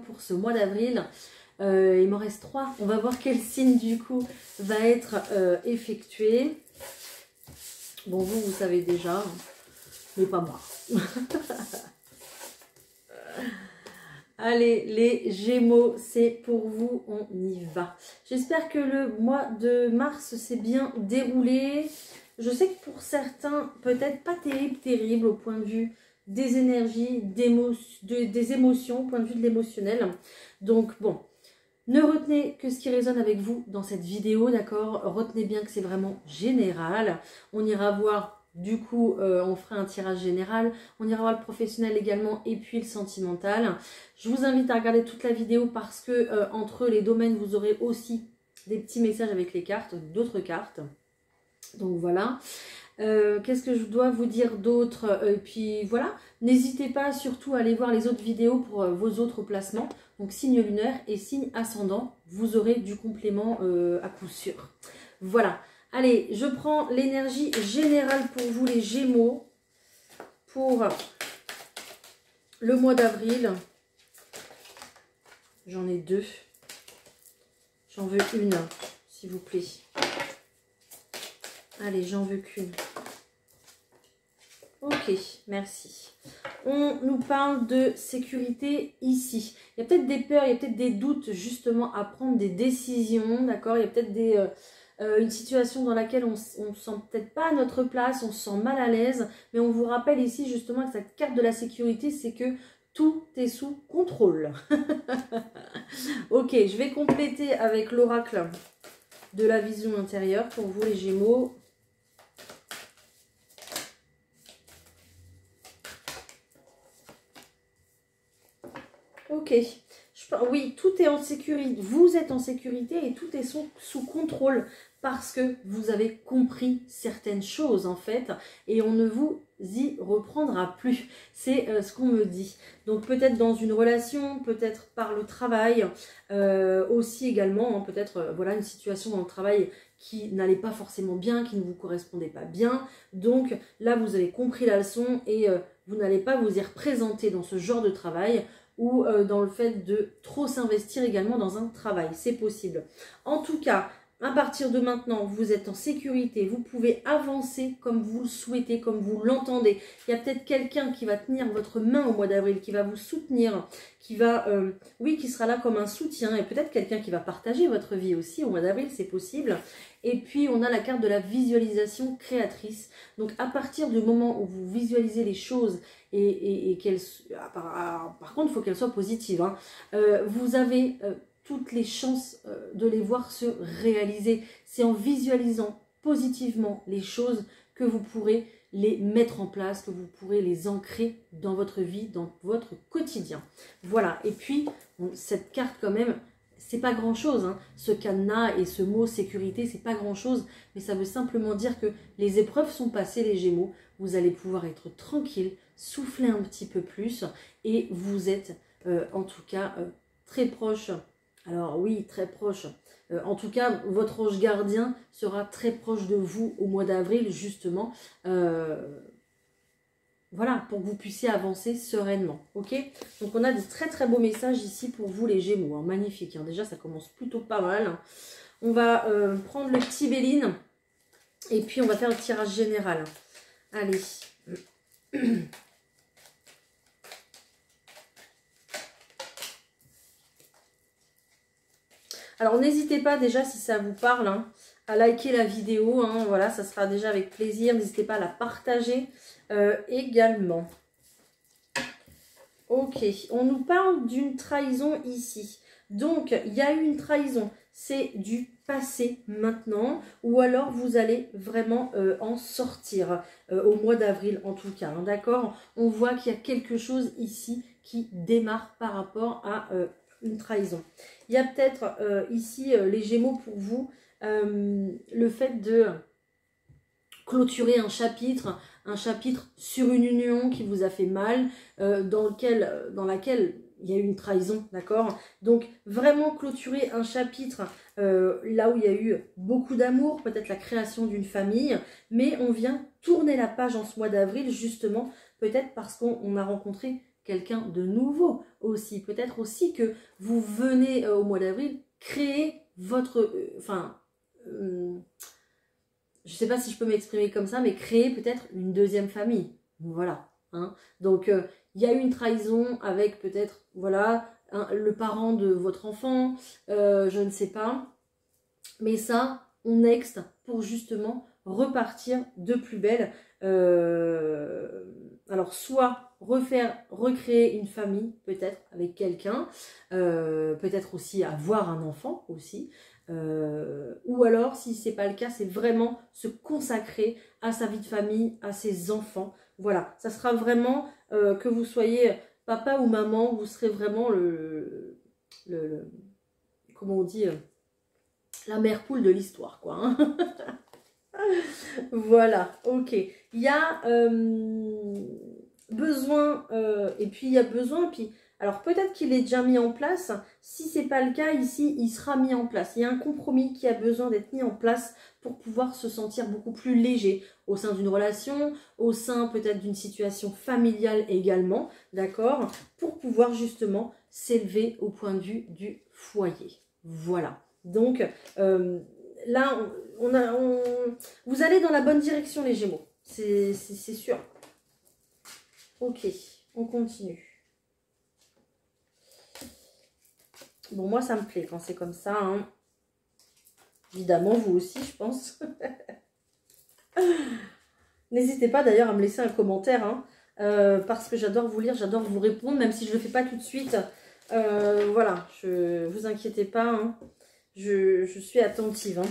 pour ce mois d'avril. Il m'en reste 3. On va voir quel signe du coup va être effectué. Bon, vous savez déjà, mais pas moi. Allez, les Gémeaux, c'est pour vous, on y va. J'espère que le mois de mars s'est bien déroulé. Je sais que pour certains, peut-être pas terrible au point de vue des énergies, des émotions, au point de vue de l'émotionnel. Donc bon, ne retenez que ce qui résonne avec vous dans cette vidéo, d'accord? Retenez bien que c'est vraiment général. On ira voir... Du coup, on fera un tirage général, on ira voir le professionnel également et puis le sentimental. Je vous invite à regarder toute la vidéo parce que entre les domaines, vous aurez aussi des petits messages avec les cartes, d'autres cartes. Donc voilà. Qu'est-ce que je dois vous dire d'autre? Et puis voilà, n'hésitez pas surtout à aller voir les autres vidéos pour vos autres placements. Donc signe lunaire et signe ascendant, vous aurez du complément à coup sûr. Voilà. Allez, je prends l'énergie générale pour vous les Gémeaux pour le mois d'avril. J'en ai 2. J'en veux une, s'il vous plaît. Allez, j'en veux qu'une. Ok, merci. On nous parle de sécurité ici. Il y a peut-être des peurs, il y a peut-être des doutes justement à prendre des décisions, d'accord? Il y a peut-être des... une situation dans laquelle on ne se sent peut-être pas à notre place, on se sent mal à l'aise, mais on vous rappelle ici justement que cette carte de la sécurité, c'est que tout est sous contrôle. Ok, je vais compléter avec l'oracle de la vision intérieure pour vous les Gémeaux. Ok. Oui, tout est en sécurité. Vous êtes en sécurité et tout est sous contrôle parce que vous avez compris certaines choses en fait et on ne vous y reprendra plus. C'est ce qu'on me dit. Donc peut-être dans une relation, peut-être par le travail, aussi également, hein, peut-être voilà une situation dans le travail qui n'allait pas forcément bien, qui ne vous correspondait pas bien. Donc là, vous avez compris la leçon et vous n'allez pas vous y représenter dans ce genre de travail ou dans le fait de trop s'investir également dans un travail. C'est possible. En tout cas, à partir de maintenant, vous êtes en sécurité. Vous pouvez avancer comme vous le souhaitez, comme vous l'entendez. Il y a peut-être quelqu'un qui va tenir votre main au mois d'avril, qui va vous soutenir, qui va, oui, qui sera là comme un soutien. Et peut-être quelqu'un qui va partager votre vie aussi au mois d'avril, c'est possible. Et puis, on a la carte de la visualisation créatrice. Donc, à partir du moment où vous visualisez les choses et qu'elles... Par contre, il faut qu'elles soient positives. Hein. Vous avez toutes les chances de les voir se réaliser. C'est en visualisant positivement les choses que vous pourrez les mettre en place, que vous pourrez les ancrer dans votre vie, dans votre quotidien. Voilà. Et puis, cette carte quand même... C'est pas grand chose, hein. Ce cadenas et ce mot sécurité, c'est pas grand chose, mais ça veut simplement dire que les épreuves sont passées, les Gémeaux. Vous allez pouvoir être tranquille, souffler un petit peu plus, et vous êtes en tout cas très proche. Alors oui, très proche. En tout cas, votre ange gardien sera très proche de vous au mois d'avril, justement. Voilà, pour que vous puissiez avancer sereinement, ok? Donc, on a des très très beaux messages ici pour vous les Gémeaux, hein, magnifique. Hein. Déjà, ça commence plutôt pas mal. Hein. On va prendre le petit Béline et puis on va faire le tirage général. Allez. Alors, n'hésitez pas déjà, si ça vous parle, hein, à liker la vidéo. Hein, voilà, ça sera déjà avec plaisir. N'hésitez pas à la partager également. Ok, on nous parle d'une trahison ici. Donc, il y a eu une trahison. C'est du passé maintenant. Ou alors, vous allez vraiment en sortir au mois d'avril en tout cas. Hein, d'accord? On voit qu'il y a quelque chose ici qui démarre par rapport à... une trahison. Il y a peut-être ici les Gémeaux pour vous, le fait de clôturer un chapitre sur une union qui vous a fait mal, dans laquelle il y a eu une trahison, d'accord? Donc vraiment clôturer un chapitre là où il y a eu beaucoup d'amour, peut-être la création d'une famille, mais on vient tourner la page en ce mois d'avril justement, peut-être parce qu'on a rencontré quelqu'un de nouveau aussi. Peut-être aussi que vous venez au mois d'avril créer votre... je ne sais pas si je peux m'exprimer comme ça, mais créer peut-être une deuxième famille. Voilà. Hein. Donc, il y a eu une trahison avec peut-être, voilà, le parent de votre enfant, je ne sais pas. Mais ça, on next pour justement repartir de plus belle. Alors, soit recréer une famille, peut-être, avec quelqu'un, peut-être aussi avoir un enfant aussi. Ou alors, si c'est pas le cas, c'est vraiment se consacrer à sa vie de famille, à ses enfants. Voilà, ça sera vraiment que vous soyez papa ou maman, vous serez vraiment comment on dit, la mère poule de l'histoire, quoi. Hein. Voilà, ok. Il y a besoin, et puis il y a besoin, puis alors peut-être qu'il est déjà mis en place. Si c'est pas le cas ici, il sera mis en place. Il y a un compromis qui a besoin d'être mis en place pour pouvoir se sentir beaucoup plus léger au sein d'une relation, au sein peut-être d'une situation familiale également, d'accord, pour pouvoir justement s'élever au point de vue du foyer. Voilà. Donc là, vous allez dans la bonne direction les Gémeaux, c'est sûr. Ok, on continue. Bon, moi, ça me plaît quand c'est comme ça. Hein. Évidemment, vous aussi, je pense. N'hésitez pas d'ailleurs à me laisser un commentaire. Hein, parce que j'adore vous lire, j'adore vous répondre, même si je ne le fais pas tout de suite. Voilà, ne vous inquiétez pas. Hein, je suis attentive. Hein.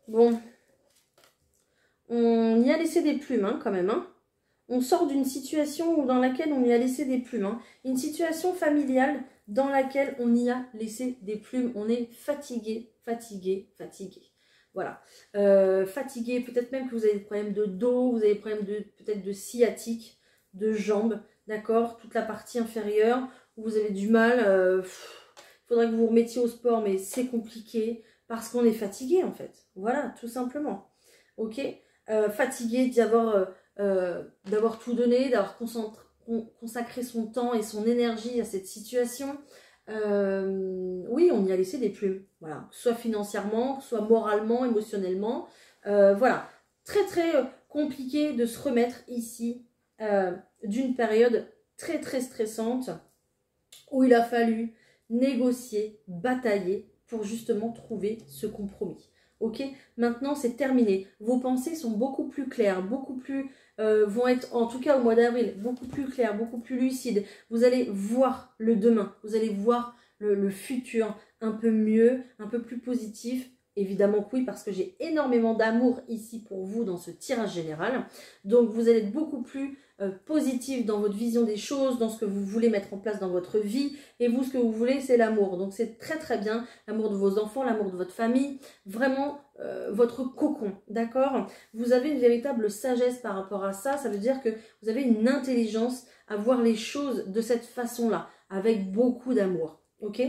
Bon. On y a laissé des plumes hein, quand même. Hein. On sort d'une situation dans laquelle on y a laissé des plumes. Hein. Une situation familiale dans laquelle on y a laissé des plumes. On est fatigué, fatigué, fatigué. Voilà. Fatigué, peut-être même que vous avez des problèmes de dos, vous avez des problèmes peut-être de sciatique, de jambes, d'accord, toute la partie inférieure, où vous avez du mal. Il faudrait que vous vous remettiez au sport, mais c'est compliqué parce qu'on est fatigué en fait. Voilà, tout simplement. Ok. Fatigué d'avoir tout donné, d'avoir consacré son temps et son énergie à cette situation. Oui, on y a laissé des plumes, voilà, soit financièrement, soit moralement, émotionnellement. Voilà, très très compliqué de se remettre ici d'une période très très stressante où il a fallu négocier, batailler pour justement trouver ce compromis. Ok, maintenant c'est terminé. Vos pensées sont beaucoup plus claires, beaucoup plus vont être, en tout cas au mois d'avril, beaucoup plus claires, beaucoup plus lucides. Vous allez voir le demain, vous allez voir le futur un peu mieux, un peu plus positif. Évidemment que oui, parce que j'ai énormément d'amour ici pour vous dans ce tirage général. Donc vous allez être beaucoup plus positif dans votre vision des choses, dans ce que vous voulez mettre en place dans votre vie. Et vous, ce que vous voulez, c'est l'amour. Donc c'est très très bien. L'amour de vos enfants, l'amour de votre famille. Vraiment votre cocon, d'accord? Vous avez une véritable sagesse par rapport à ça. Ça veut dire que vous avez une intelligence à voir les choses de cette façon-là, avec beaucoup d'amour, ok?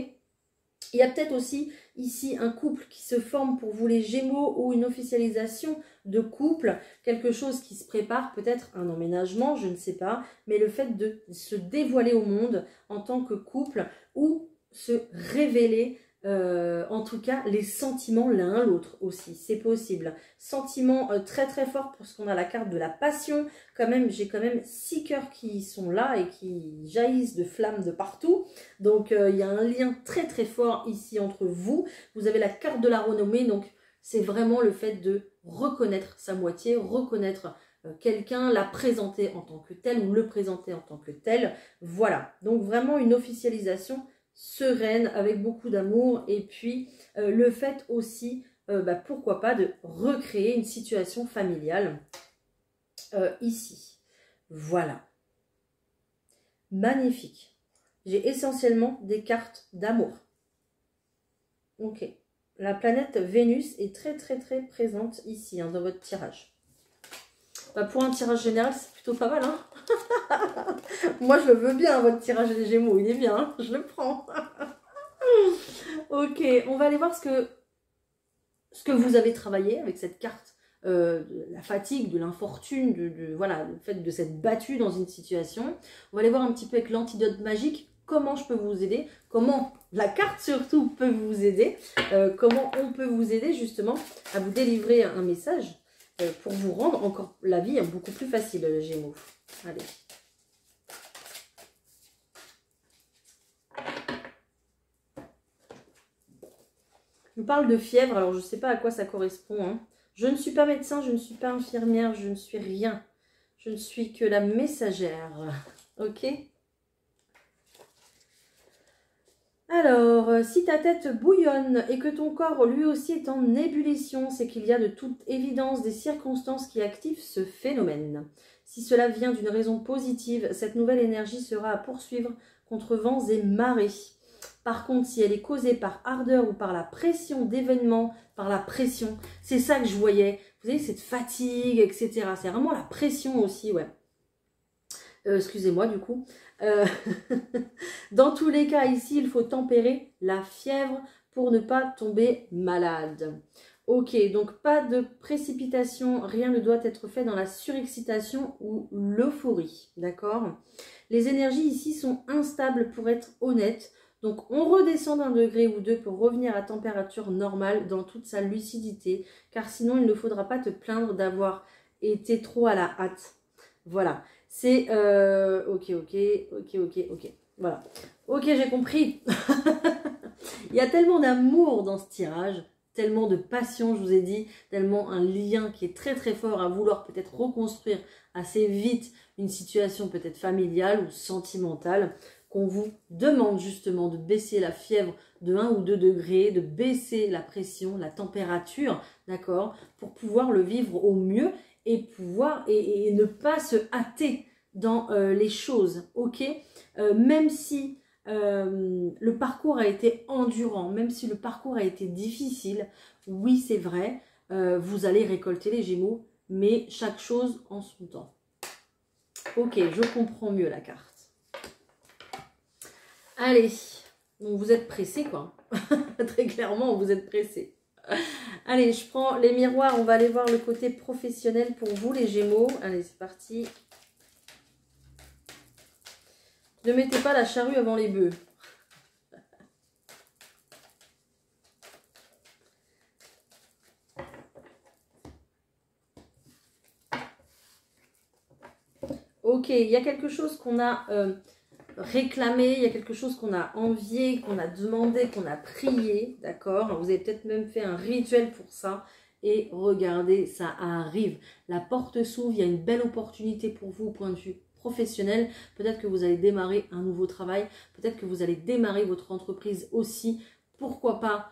Il y a peut-être aussi ici un couple qui se forme pour vous les Gémeaux ou une officialisation de couple, quelque chose qui se prépare, peut-être un emménagement, je ne sais pas, mais le fait de se dévoiler au monde en tant que couple ou se révéler, en tout cas les sentiments l'un à l'autre aussi, c'est possible. Sentiments très très forts pour ce qu'on a la carte de la passion, quand même, j'ai quand même 6 cœurs qui sont là et qui jaillissent de flammes de partout, donc il y a un lien très très fort ici entre vous. Vous avez la carte de la renommée, donc c'est vraiment le fait de reconnaître sa moitié, reconnaître quelqu'un, la présenter en tant que tel ou le présenter en tant que tel. Voilà, donc vraiment une officialisation sereine avec beaucoup d'amour et puis le fait aussi, pourquoi pas, de recréer une situation familiale ici. Voilà. Magnifique. J'ai essentiellement des cartes d'amour. Ok. La planète Vénus est très très très présente ici, hein, dans votre tirage. Pour un tirage général, c'est plutôt pas mal. Hein. Moi, je le veux bien, votre tirage des Gémeaux. Il est bien, hein, je le prends. Ok, on va aller voir ce que vous avez travaillé avec cette carte. De la fatigue, de l'infortune, voilà, le fait de s'être battu dans une situation. On va aller voir un petit peu avec l'antidote magique, comment je peux vous aider, comment la carte surtout peut vous aider, comment on peut vous aider justement à vous délivrer un message pour vous rendre encore la vie beaucoup plus facile, Gémeaux. Allez. Je vous parle de fièvre, alors je ne sais pas à quoi ça correspond, hein. Je ne suis pas médecin, je ne suis pas infirmière, je ne suis rien. Je ne suis que la messagère. Ok? Alors, si ta tête bouillonne et que ton corps lui aussi est en ébullition, c'est qu'il y a de toute évidence des circonstances qui activent ce phénomène. Si cela vient d'une raison positive, cette nouvelle énergie sera à poursuivre contre vents et marées. Par contre, si elle est causée par ardeur ou par la pression d'événements, par la pression, c'est ça que je voyais. Vous savez, cette fatigue, etc. C'est vraiment la pression aussi, ouais. Excusez-moi du coup. Dans tous les cas, ici, il faut tempérer la fièvre pour ne pas tomber malade. Ok, donc pas de précipitation, rien ne doit être fait dans la surexcitation ou l'euphorie, d'accord? Les énergies ici sont instables pour être honnêtes. Donc, on redescend d'un degré ou deux pour revenir à température normale dans toute sa lucidité, car sinon, il ne faudra pas te plaindre d'avoir été trop à la hâte. Voilà, c'est... Ok. Voilà. Ok, j'ai compris. Il y a tellement d'amour dans ce tirage, tellement de passion, je vous ai dit, tellement un lien qui est très très fort à vouloir peut-être reconstruire assez vite une situation peut-être familiale ou sentimentale, qu'on vous demande justement de baisser la fièvre de 1 ou 2 degrés, de baisser la pression, la température, d'accord, pour pouvoir le vivre au mieux et pouvoir et ne pas se hâter dans les choses, ok, même si le parcours a été endurant, même si le parcours a été difficile, oui c'est vrai, vous allez récolter les Gémeaux, mais chaque chose en son temps. Ok, je comprends mieux la carte. Allez, donc vous êtes pressés quoi. Très clairement, vous êtes pressés. Allez, je prends les miroirs, on va aller voir le côté professionnel pour vous les Gémeaux. Allez, c'est parti. Ne mettez pas la charrue avant les bœufs. Ok, il y a quelque chose qu'on a réclamé, il y a quelque chose qu'on a envié, qu'on a demandé, qu'on a prié, d'accord? Vous avez peut-être même fait un rituel pour ça. Et regardez, ça arrive. La porte s'ouvre, il y a une belle opportunité pour vous au point de vue professionnel. Peut-être que vous allez démarrer un nouveau travail. Peut-être que vous allez démarrer votre entreprise aussi. Pourquoi pas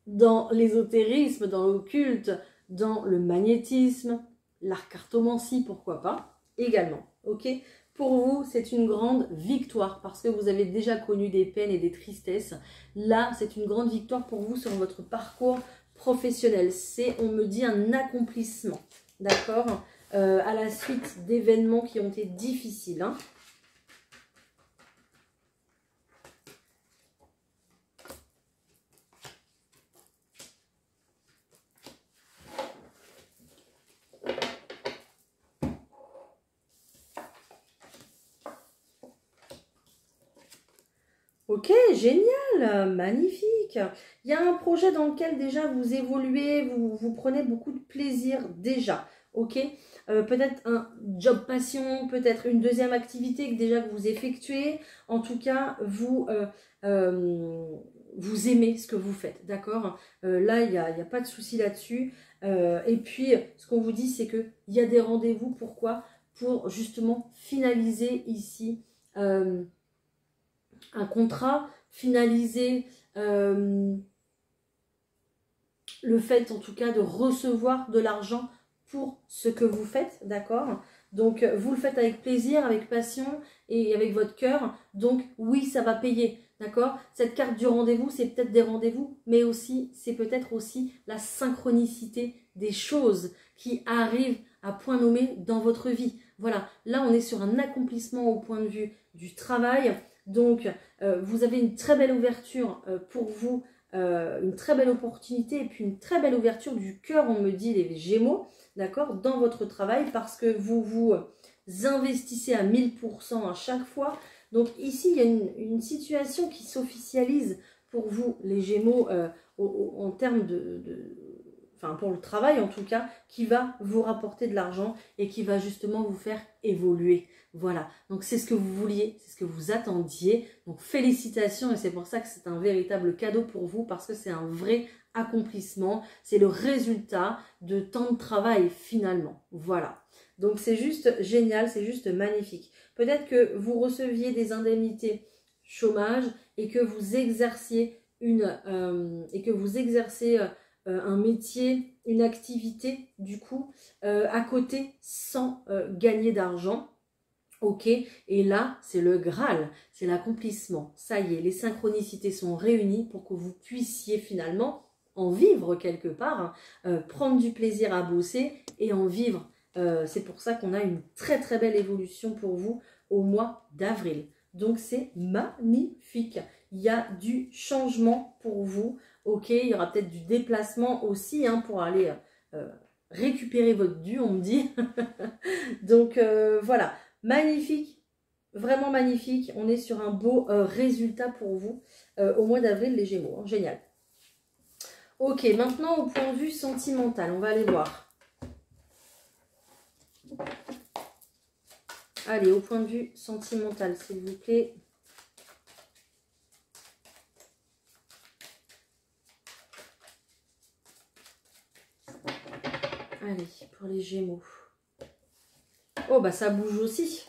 dans l'ésotérisme, dans l'occulte, dans le magnétisme, l'art cartomancie, pourquoi pas également. Ok, pour vous, c'est une grande victoire parce que vous avez déjà connu des peines et des tristesses. Là, c'est une grande victoire pour vous sur votre parcours professionnel. C'est, on me dit, un accomplissement, d'accord, à la suite d'événements qui ont été difficiles, hein. Ok, génial, magnifique. Il y a un projet dans lequel déjà vous évoluez, vous prenez beaucoup de plaisir déjà, ok. Peut-être un job passion, peut-être une deuxième activité que déjà vous effectuez. En tout cas, vous aimez ce que vous faites, d'accord. Là, il n'y a pas de souci là-dessus. Et puis, ce qu'on vous dit, c'est qu'il y a des rendez-vous. Pourquoi? Pour justement finaliser ici un contrat, finaliser le fait en tout cas de recevoir de l'argent pour ce que vous faites, d'accord? Donc vous le faites avec plaisir, avec passion et avec votre cœur, donc oui ça va payer, d'accord? Cette carte du rendez-vous, c'est peut-être des rendez-vous, mais aussi c'est peut-être aussi la synchronicité des choses qui arrivent à point nommé dans votre vie. Voilà, là on est sur un accomplissement au point de vue du travail, Donc, vous avez une très belle ouverture pour vous, une très belle opportunité et puis une très belle ouverture du cœur, on me dit les Gémeaux, d'accord, dans votre travail parce que vous vous investissez à 1000% à chaque fois. Donc ici, il y a une situation qui s'officialise pour vous, les Gémeaux, en termes enfin pour le travail en tout cas, qui va vous rapporter de l'argent et qui va justement vous faire évoluer. Voilà, donc c'est ce que vous vouliez, c'est ce que vous attendiez. Donc félicitations et c'est pour ça que c'est un véritable cadeau pour vous parce que c'est un vrai accomplissement. C'est le résultat de tant de travail finalement. Voilà, donc c'est juste génial, c'est juste magnifique. Peut-être que vous receviez des indemnités chômage et que vous exerciez un métier, une activité du coup à côté sans gagner d'argent. Ok, et là c'est le Graal, c'est l'accomplissement. Ça y est, les synchronicités sont réunies pour que vous puissiez finalement en vivre quelque part, hein, prendre du plaisir à bosser et en vivre. C'est pour ça qu'on a une très très belle évolution pour vous au mois d'avril. Donc c'est magnifique. Il y a du changement pour vous. Ok, il y aura peut-être du déplacement aussi hein, pour aller récupérer votre dû, on me dit. Donc voilà, magnifique, vraiment magnifique. On est sur un beau résultat pour vous au mois d'avril, les Gémeaux. Hein, génial. Ok, maintenant au point de vue sentimental, on va aller voir. Allez, au point de vue sentimental, s'il vous plaît. Allez, pour les Gémeaux. Oh, bah ça bouge aussi.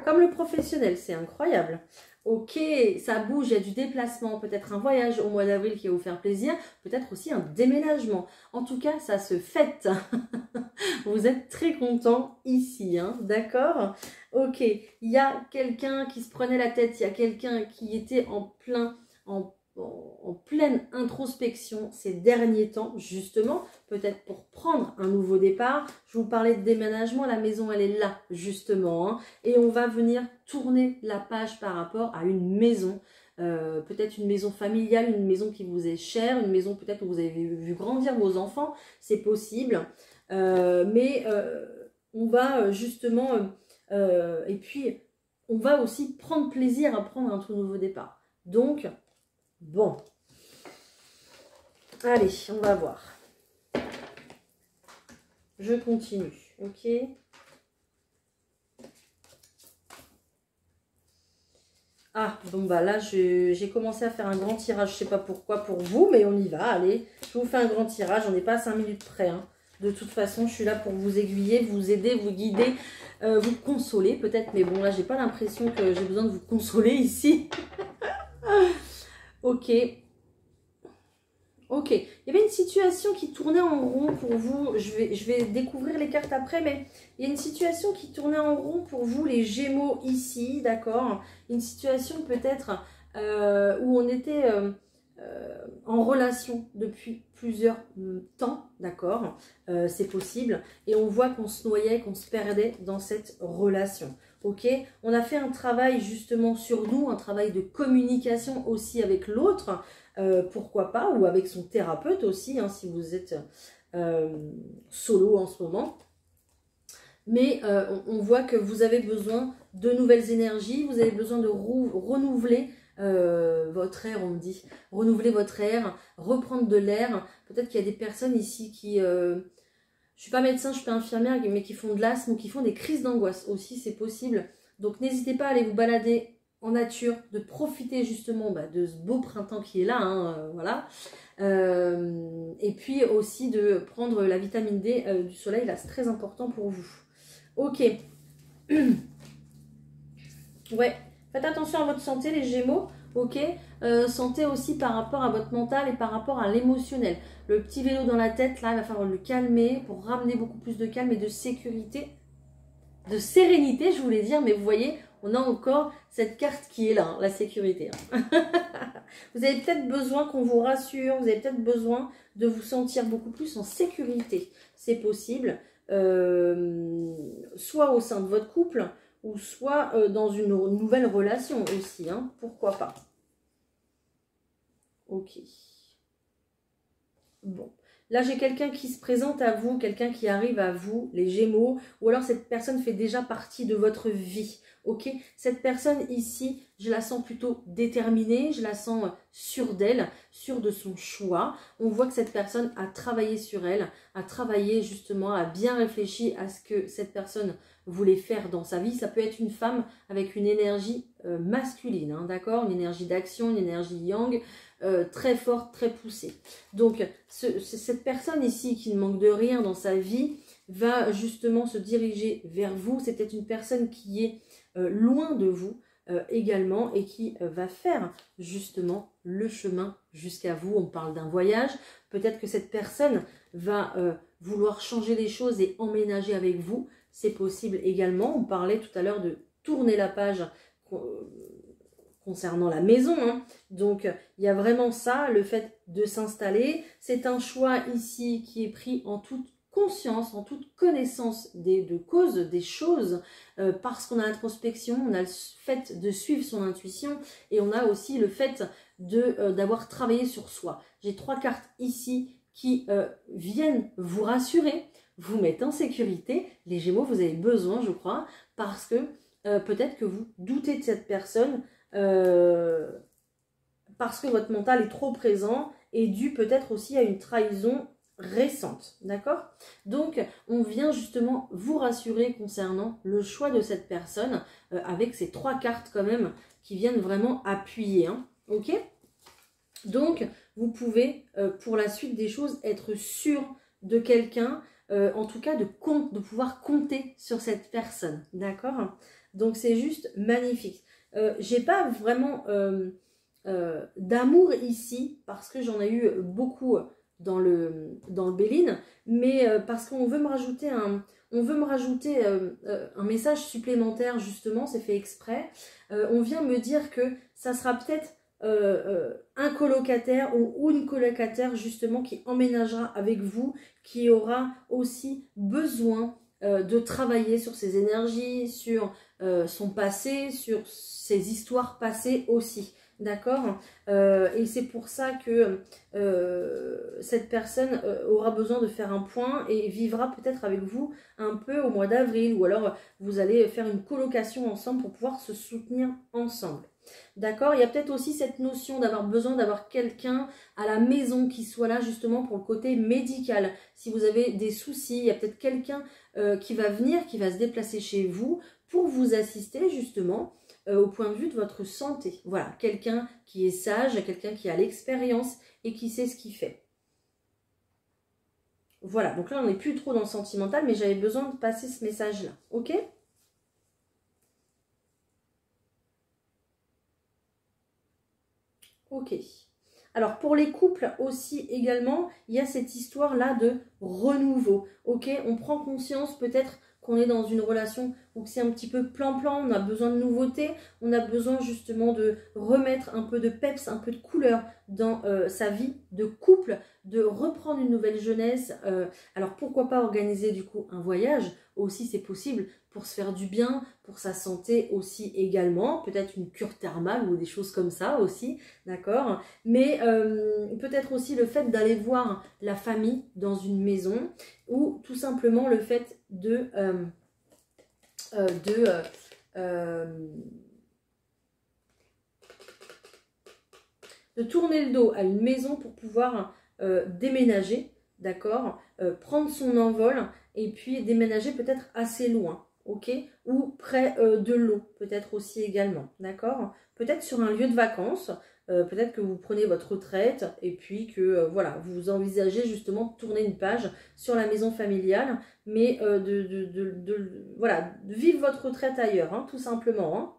Comme le professionnel, c'est incroyable. Ok, ça bouge, il y a du déplacement, peut-être un voyage au mois d'avril qui va vous faire plaisir, peut-être aussi un déménagement. En tout cas, ça se fête. Vous êtes très content ici, hein, d'accord? Ok, il y a quelqu'un qui se prenait la tête, il y a quelqu'un qui était en pleine introspection ces derniers temps, justement, peut-être pour prendre un nouveau départ. Je vous parlais de déménagement, la maison elle est là, justement, hein, et on va venir tourner la page par rapport à une maison, peut-être une maison familiale, une maison qui vous est chère, une maison peut-être où vous avez vu grandir vos enfants, c'est possible, mais on va justement, et puis on va aussi prendre plaisir à prendre un tout nouveau départ. Donc, bon, allez, on va voir. Je continue, ok. Ah, bon bah là, j'ai commencé à faire un grand tirage, je sais pas pourquoi pour vous, mais on y va, allez. Je vous fais un grand tirage, on n'est pas à 5 minutes près, hein. De toute façon, je suis là pour vous aiguiller, vous aider, vous guider, vous consoler peut-être, mais bon, là, j'ai pas l'impression que j'ai besoin de vous consoler ici. Ok. Ok. Il y avait une situation qui tournait en rond pour vous. Je vais découvrir les cartes après, mais il y a une situation qui tournait en rond pour vous, les Gémeaux, ici, d'accord? Une situation peut-être où on était en relation depuis plusieurs temps, d'accord? C'est possible. Et on voit qu'on se noyait, qu'on se perdait dans cette relation. Ok, on a fait un travail justement sur nous, un travail de communication aussi avec l'autre, pourquoi pas, ou avec son thérapeute aussi, hein, si vous êtes solo en ce moment. Mais on voit que vous avez besoin de nouvelles énergies, vous avez besoin de renouveler votre air, on me dit. Renouveler votre air, reprendre de l'air. Peut-être qu'il y a des personnes ici qui... je suis pas médecin, je suis pas infirmière, mais qui font de l'asthme ou qui font des crises d'angoisse aussi, c'est possible. Donc n'hésitez pas à aller vous balader en nature, de profiter justement de ce beau printemps qui est là, hein, voilà. Et puis aussi de prendre la vitamine D du soleil, là c'est très important pour vous. Ok. Ouais, faites attention à votre santé les Gémeaux, ok. Santé aussi par rapport à votre mental et par rapport à l'émotionnel. Le petit vélo dans la tête, là, il va falloir le calmer pour ramener beaucoup plus de calme et de sécurité, de sérénité, je voulais dire, mais vous voyez, on a encore cette carte qui est là, hein, la sécurité. Hein. Vous avez peut-être besoin qu'on vous rassure, vous avez peut-être besoin de vous sentir beaucoup plus en sécurité. C'est possible, soit au sein de votre couple, ou soit dans une nouvelle relation aussi, hein, pourquoi pas. Ok. Bon. Là, j'ai quelqu'un qui se présente à vous, quelqu'un qui arrive à vous, les Gémeaux, ou alors cette personne fait déjà partie de votre vie, ok? Cette personne ici, je la sens plutôt déterminée, je la sens sûre d'elle, sûre de son choix. On voit que cette personne a travaillé sur elle, a travaillé justement, a bien réfléchi à ce que cette personne voulait faire dans sa vie. Ça peut être une femme avec une énergie masculine, hein, d'accord? Une énergie d'action, une énergie yang, très forte, très poussée. Donc, cette personne ici qui ne manque de rien dans sa vie va justement se diriger vers vous. C'est peut-être une personne qui est loin de vous également et qui va faire justement le chemin jusqu'à vous. On parle d'un voyage. Peut-être que cette personne va vouloir changer les choses et emménager avec vous. C'est possible également. On parlait tout à l'heure de tourner la page concernant la maison, hein. Donc il y a vraiment ça, le fait de s'installer. C'est un choix ici qui est pris en toute conscience, en toute connaissance de cause, des choses, parce qu'on a l'introspection, on a le fait de suivre son intuition et on a aussi le fait d'avoir travaillé sur soi. J'ai 3 cartes ici qui viennent vous rassurer, vous mettre en sécurité. Les Gémeaux, vous avez besoin, je crois, parce que peut-être que vous doutez de cette personne, parce que votre mental est trop présent et dû peut-être aussi à une trahison récente, d'accord? Donc, on vient justement vous rassurer concernant le choix de cette personne avec ces 3 cartes quand même qui viennent vraiment appuyer, hein, ok? Donc, vous pouvez, pour la suite des choses, être sûr de quelqu'un, en tout cas de pouvoir compter sur cette personne, d'accord? Donc, c'est juste magnifique. J'ai pas vraiment d'amour ici parce que j'en ai eu beaucoup dans le Béline, mais parce qu'on veut me rajouter un message supplémentaire, justement, c'est fait exprès. On vient me dire que ça sera peut-être un colocataire ou une colocataire justement qui emménagera avec vous, qui aura aussi besoin de travailler sur ses énergies, sur son passé, sur ses histoires passées aussi, d'accord? Et c'est pour ça que cette personne aura besoin de faire un point et vivra peut-être avec vous un peu au mois d'avril, ou alors vous allez faire une colocation ensemble pour pouvoir se soutenir ensemble. D'accord? Il y a peut-être aussi cette notion d'avoir besoin d'avoir quelqu'un à la maison qui soit là justement pour le côté médical. Si vous avez des soucis, il y a peut-être quelqu'un qui va venir, qui va se déplacer chez vous pour vous assister justement au point de vue de votre santé. Voilà, quelqu'un qui est sage, quelqu'un qui a l'expérience et qui sait ce qu'il fait. Voilà, donc là on n'est plus trop dans le sentimental, mais j'avais besoin de passer ce message-là, ok ? Ok. Alors, pour les couples aussi également, il y a cette histoire-là de renouveau. Ok, on prend conscience peut-être qu'on est dans une relation où c'est un petit peu plan-plan, on a besoin de nouveautés, on a besoin justement de remettre un peu de peps, un peu de couleur dans sa vie de couple, de reprendre une nouvelle jeunesse. Alors, pourquoi pas organiser du coup un voyage? Aussi, c'est possible pour se faire du bien, pour sa santé aussi également, peut-être une cure thermale ou des choses comme ça aussi, d'accord? Mais peut-être aussi le fait d'aller voir la famille dans une maison, ou tout simplement le fait de tourner le dos à une maison pour pouvoir déménager, d'accord, prendre son envol et puis déménager peut-être assez loin, ok, ou près de l'eau, peut-être aussi également, d'accord, peut-être sur un lieu de vacances, peut-être que vous prenez votre retraite et puis que voilà, vous envisagez justement de tourner une page sur la maison familiale, mais voilà, de vivre votre retraite ailleurs, hein, tout simplement, hein.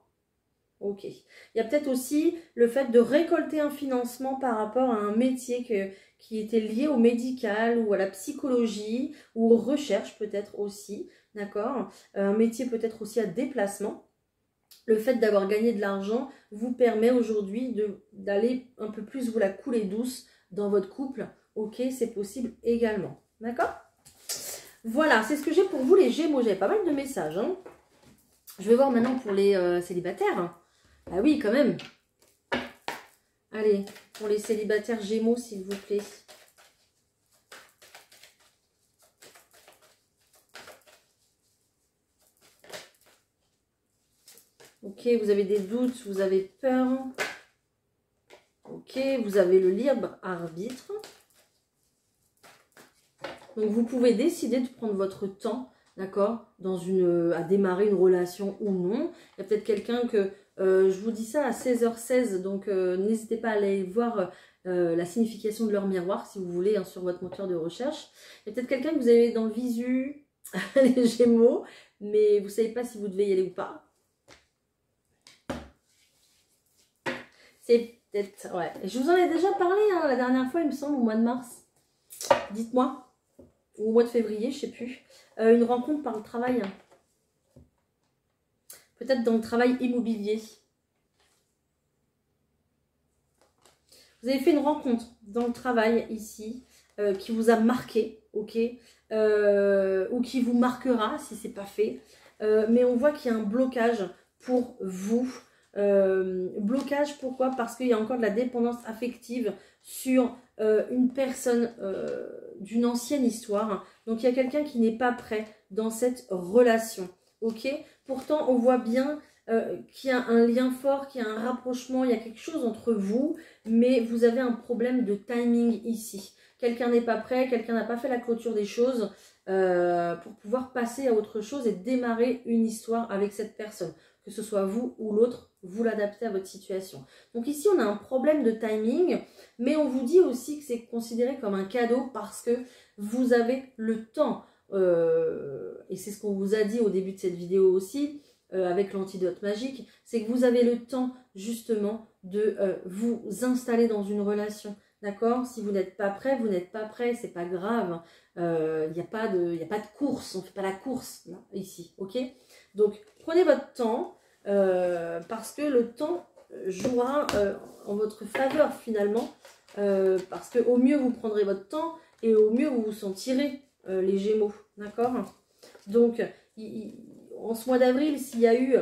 Ok. Il y a peut-être aussi le fait de récolter un financement par rapport à un métier qui était lié au médical ou à la psychologie ou aux recherches peut-être aussi, d'accord? Un métier peut-être aussi à déplacement. Le fait d'avoir gagné de l'argent vous permet aujourd'hui d'aller un peu plus vous la couler douce dans votre couple. Ok, c'est possible également. D'accord? Voilà, c'est ce que j'ai pour vous les Gémeaux. J'avais pas mal de messages, hein. Je vais voir maintenant pour les célibataires. Ah oui, quand même. Allez, pour les célibataires Gémeaux, s'il vous plaît. Ok, vous avez des doutes, vous avez peur. Ok, vous avez le libre arbitre. Donc, vous pouvez décider de prendre votre temps, d'accord, à démarrer une relation ou non. Il y a peut-être quelqu'un que, je vous dis ça à 16h16, donc n'hésitez pas à aller voir la signification de leur miroir, si vous voulez, hein, sur votre moteur de recherche. Il y a peut-être quelqu'un que vous avez dans le visu, les Gémeaux, mais vous ne savez pas si vous devez y aller ou pas. C'est peut-être... Ouais. Je vous en ai déjà parlé hein, la dernière fois, il me semble, au mois de mars. Dites-moi. Ou au mois de février, je ne sais plus. Une rencontre par le travail. Peut-être dans le travail immobilier. Vous avez fait une rencontre dans le travail ici qui vous a marqué, ok, ou qui vous marquera si ce n'est pas fait. Mais on voit qu'il y a un blocage pour vous. Blocage, pourquoi? Parce qu'il y a encore de la dépendance affective sur une personne d'une ancienne histoire. Donc il y a quelqu'un qui n'est pas prêt dans cette relation. Ok, pourtant on voit bien qu'il y a un lien fort, qu'il y a un rapprochement, il y a quelque chose entre vous, mais vous avez un problème de timing ici. Quelqu'un n'est pas prêt, quelqu'un n'a pas fait la clôture des choses pour pouvoir passer à autre chose et démarrer une histoire avec cette personne. Que ce soit vous ou l'autre, vous l'adaptez à votre situation. Donc ici, on a un problème de timing, mais on vous dit aussi que c'est considéré comme un cadeau parce que vous avez le temps. Et c'est ce qu'on vous a dit au début de cette vidéo aussi, avec l'antidote magique, c'est que vous avez le temps justement de vous installer dans une relation. D'accord? Si vous n'êtes pas prêt, vous n'êtes pas prêt, c'est pas grave. Il n'y a pas de course, on ne fait pas la course là, ici, ok? Donc, prenez votre temps parce que le temps jouera en votre faveur finalement. Parce qu'au mieux, vous prendrez votre temps et au mieux, vous vous sentirez les Gémeaux. D'accord? Donc, en ce mois d'avril, s'il y a eu...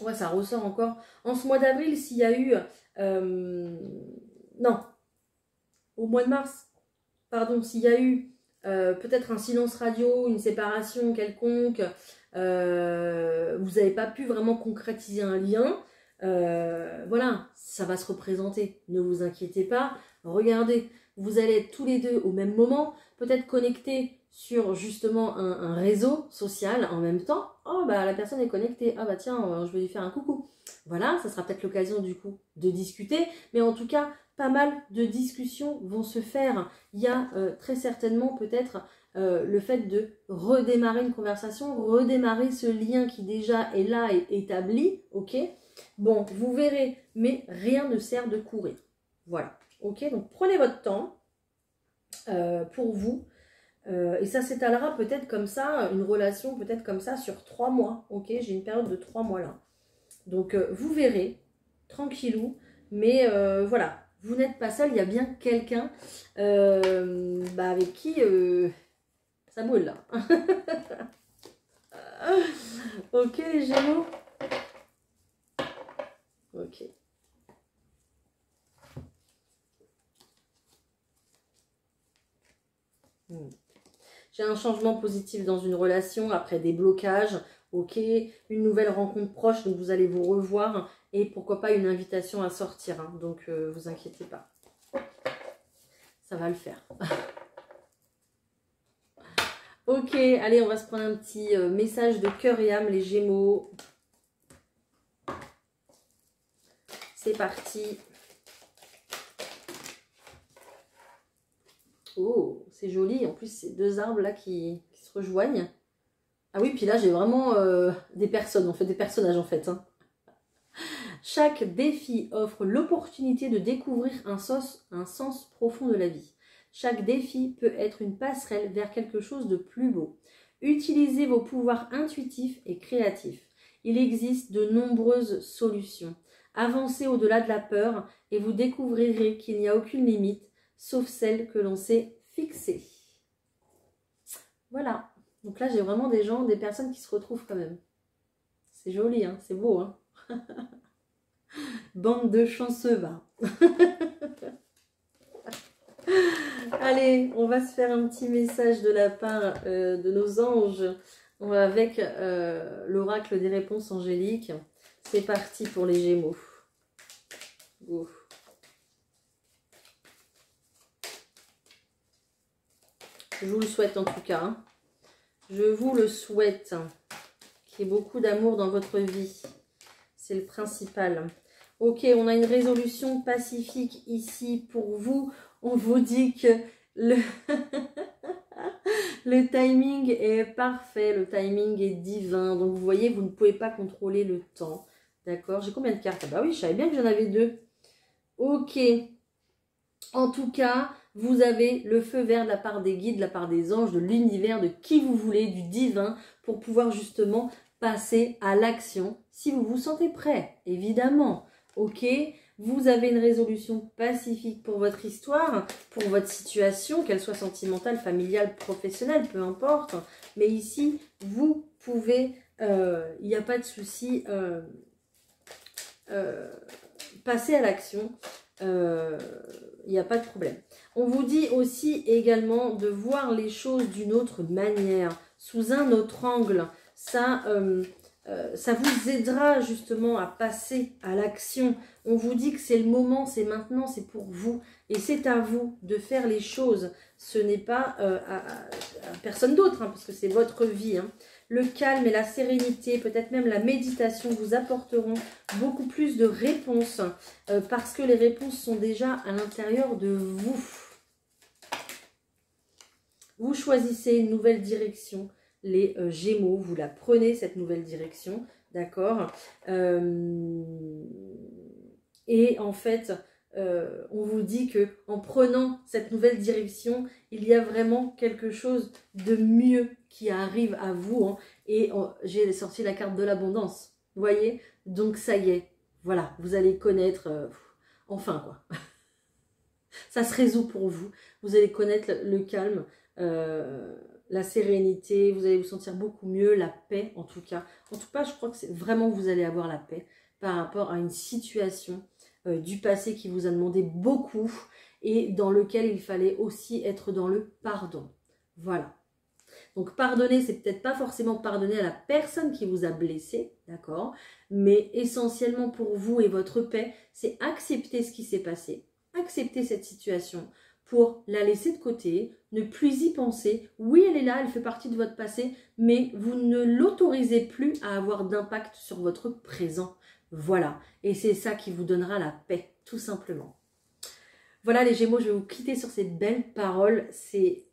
Ouais, ça ressort encore. En ce mois d'avril, s'il y a eu... non. Au mois de mars, pardon, s'il y a eu peut-être un silence radio, une séparation quelconque, vous n'avez pas pu vraiment concrétiser un lien, voilà, ça va se représenter. Ne vous inquiétez pas. Regardez, vous allez être tous les deux au même moment, peut-être connectés sur justement un réseau social en même temps. Oh, bah la personne est connectée. Ah, bah tiens, je vais lui faire un coucou. Voilà, ça sera peut-être l'occasion du coup de discuter. Mais en tout cas, pas mal de discussions vont se faire. Il y a très certainement peut-être le fait de redémarrer une conversation, redémarrer ce lien qui déjà est là et établi, ok? Bon, vous verrez, mais rien ne sert de courir. Voilà, ok? Donc prenez votre temps pour vous. Et ça s'étalera peut-être comme ça, une relation peut-être comme ça sur 3 mois, ok? J'ai une période de 3 mois là. Donc vous verrez, tranquillou, mais voilà. Vous n'êtes pas seul, il y a bien quelqu'un avec qui ça brûle là. Ok les Gémeaux. Ok. J'ai un changement positif dans une relation après des blocages. Ok, une nouvelle rencontre proche, donc vous allez vous revoir. Et pourquoi pas une invitation à sortir. Hein, donc vous inquiétez pas. Ça va le faire. Ok, allez, on va se prendre un petit message de cœur et âme, les Gémeaux. C'est parti. Oh, c'est joli. En plus, c'est 2 arbres là qui se rejoignent. Ah oui, puis là, j'ai vraiment des personnes. On fait des personnages en fait. Hein. Chaque défi offre l'opportunité de découvrir un sens profond de la vie. Chaque défi peut être une passerelle vers quelque chose de plus beau. Utilisez vos pouvoirs intuitifs et créatifs. Il existe de nombreuses solutions. Avancez au-delà de la peur et vous découvrirez qu'il n'y a aucune limite, sauf celle que l'on s'est fixée. Voilà. Donc là, j'ai vraiment des personnes qui se retrouvent quand même. C'est joli, hein, c'est beau, hein. Bande de chanceux, va. Allez, on va se faire un petit message de la part de nos anges avec l'oracle des réponses angéliques. C'est parti pour les Gémeaux. Go. Je vous le souhaite en tout cas. Hein. Je vous le souhaite. Qu'il y ait beaucoup d'amour dans votre vie. C'est le principal. Ok, on a une résolution pacifique ici pour vous. On vous dit que le, le timing est parfait, le timing est divin. Donc vous voyez, vous ne pouvez pas contrôler le temps. D'accord? J'ai combien de cartes? Ah bah oui, je savais bien que j'en avais 2. Ok. En tout cas, vous avez le feu vert de la part des guides, de la part des anges, de l'univers, de qui vous voulez, du divin, pour pouvoir justement passer à l'action. Si vous vous sentez prêt, évidemment. Ok? Vous avez une résolution pacifique pour votre histoire, pour votre situation, qu'elle soit sentimentale, familiale, professionnelle, peu importe. Mais ici, vous pouvez, il n'y a pas de souci, passer à l'action. Il n'y a pas de problème. On vous dit aussi également de voir les choses d'une autre manière, sous un autre angle. Ça vous aidera justement à passer à l'action. On vous dit que c'est le moment, c'est maintenant, c'est pour vous. Et c'est à vous de faire les choses. Ce n'est pas à personne d'autre, hein, parce que c'est votre vie. Hein. Le calme et la sérénité, peut-être même la méditation vous apporteront beaucoup plus de réponses parce que les réponses sont déjà à l'intérieur de vous. Vous choisissez une nouvelle direction. Les Gémeaux, vous la prenez, cette nouvelle direction, d'accord? Et en fait, on vous dit que en prenant cette nouvelle direction, il y a vraiment quelque chose de mieux qui arrive à vous. Hein, et j'ai sorti la carte de l'abondance, vous voyez? Donc ça y est, voilà, vous allez connaître, enfin quoi. Ça se résout pour vous. Vous allez connaître le calme, la sérénité, vous allez vous sentir beaucoup mieux, la paix en tout cas. En tout cas, je crois que c'est vraiment que vous allez avoir la paix par rapport à une situation du passé qui vous a demandé beaucoup et dans lequel il fallait aussi être dans le pardon. Voilà. Donc pardonner, c'est peut-être pas forcément pardonner à la personne qui vous a blessé, d'accord? Mais essentiellement pour vous et votre paix, c'est accepter ce qui s'est passé, accepter cette situation pour la laisser de côté, ne plus y penser. Oui, elle est là, elle fait partie de votre passé, mais vous ne l'autorisez plus à avoir d'impact sur votre présent. Voilà, et c'est ça qui vous donnera la paix, tout simplement. Voilà les Gémeaux, je vais vous quitter sur ces belles paroles. C'est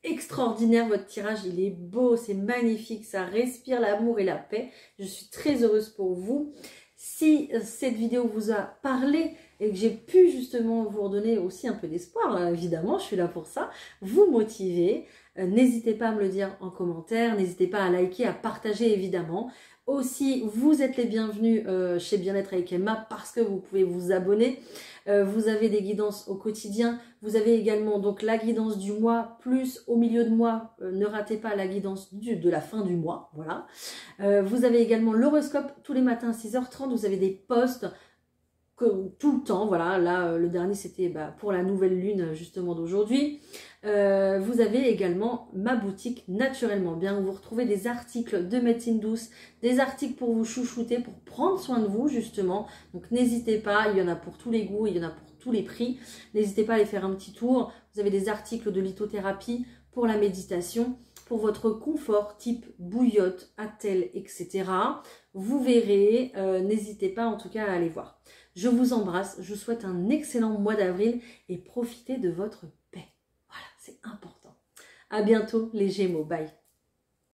extraordinaire votre tirage, il est beau, c'est magnifique, ça respire l'amour et la paix. Je suis très heureuse pour vous. Si cette vidéo vous a parlé et que j'ai pu justement vous redonner aussi un peu d'espoir, évidemment, je suis là pour ça, vous motiver, n'hésitez pas à me le dire en commentaire, n'hésitez pas à liker, à partager évidemment. Aussi, vous êtes les bienvenus chez Bien-être avec Emma parce que vous pouvez vous abonner. Vous avez des guidances au quotidien. Vous avez également donc la guidance du mois, plus au milieu de mois, ne ratez pas la guidance de la fin du mois. Voilà. Vous avez également l'horoscope tous les matins à 6h30. Vous avez des posts tout le temps. Voilà, là, le dernier, c'était pour la nouvelle lune justement d'aujourd'hui. Vous avez également ma boutique Naturellement Bien où vous retrouvez des articles de médecine douce, des articles pour vous chouchouter, pour prendre soin de vous justement. Donc n'hésitez pas, il y en a pour tous les goûts, il y en a pour tous les prix. N'hésitez pas à aller faire un petit tour. Vous avez des articles de lithothérapie pour la méditation, pour votre confort type bouillotte, attelle, etc. Vous verrez, n'hésitez pas en tout cas à aller voir. Je vous embrasse, je vous souhaite un excellent mois d'avril et profitez de votre paix. Voilà, c'est important. À bientôt les Gémeaux, bye.